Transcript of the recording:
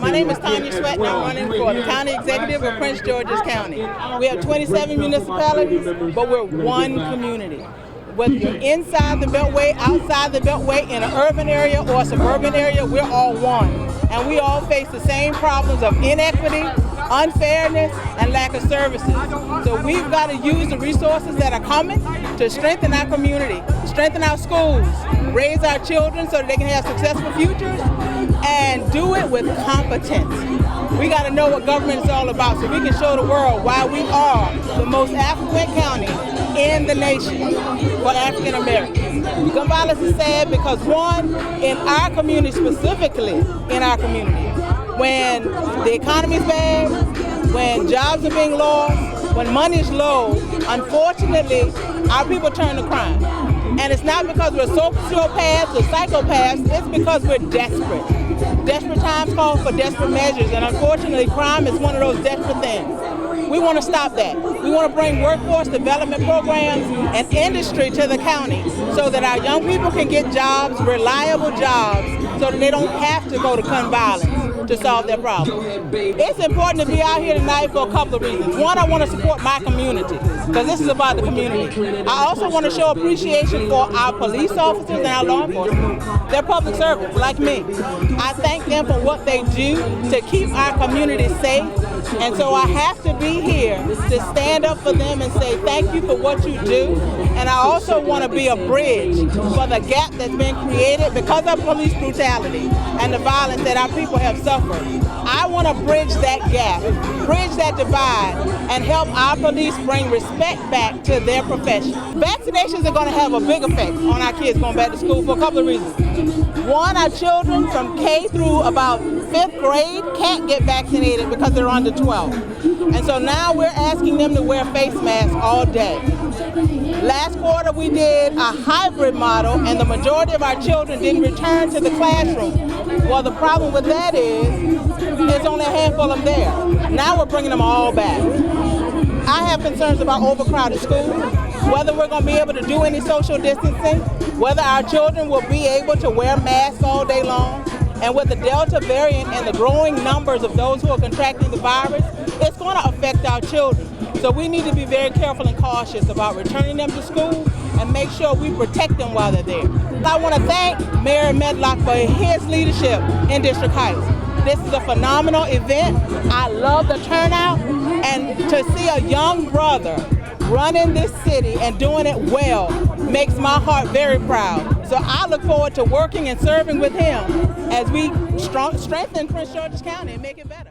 My name is Tonya and I'm running for the County Executive of Prince George's County. We have 27 municipalities, but we're one community. Whether you're inside the Beltway, outside the Beltway, in an urban area or a suburban area, we're all one. And we all face the same problems of inequity, unfairness, and lack of services. So we've got to use the resources that are coming to strengthen our community, strengthen our schools, raise our children so that they can have successful futures, and do it with competence. We got to know what government is all about so we can show the world why we are the most affluent county in the nation for African Americans. Gun violence is sad because, one, in our community, specifically in our community, when the economy is bad, when jobs are being lost, when money is low, unfortunately, our people turn to crime. And it's not because we're sociopaths or psychopaths, it's because we're desperate. Desperate times call for desperate measures, and unfortunately, crime is one of those desperate things. We want to stop that. We want to bring workforce development programs and industry to the county so that our young people can get jobs, reliable jobs, so that they don't have to go to gun violence to solve their problem. It's important to be out here tonight for a couple of reasons. One, I want to support my community, because this is about the community. I also want to show appreciation for our police officers and our law enforcement. They're public servants like me. I thank them for what they do to keep our community safe. And so I have to be here to stand up for them and say thank you for what you do. And I also want to be a bridge for the gap that's been created because of police brutality and the violence that our people have suffered. I want to bridge that gap, bridge that divide, and help our police bring respect back to their profession. Vaccinations are going to have a big effect on our kids going back to school for a couple of reasons. One, our children from K through about 5th grade can't get vaccinated because they're under 12. And so now we're asking them to wear face masks all day. Last quarter we did a hybrid model and the majority of our children didn't return to the classroom. Well, the problem with that is there's only a handful of them there. Now we're bringing them all back. I have concerns about overcrowded schools, whether we're going to be able to do any social distancing, whether our children will be able to wear masks all day long. And with the Delta variant and the growing numbers of those who are contracting the virus, it's going to affect our children. So we need to be very careful and cautious about returning them to school and make sure we protect them while they're there. I want to thank Mayor Medlock for his leadership in District Heights. This is a phenomenal event. I love the turnout, and to see a young brother running this city and doing it well makes my heart very proud. So I look forward to working and serving with him as we strengthen Prince George's County and make it better.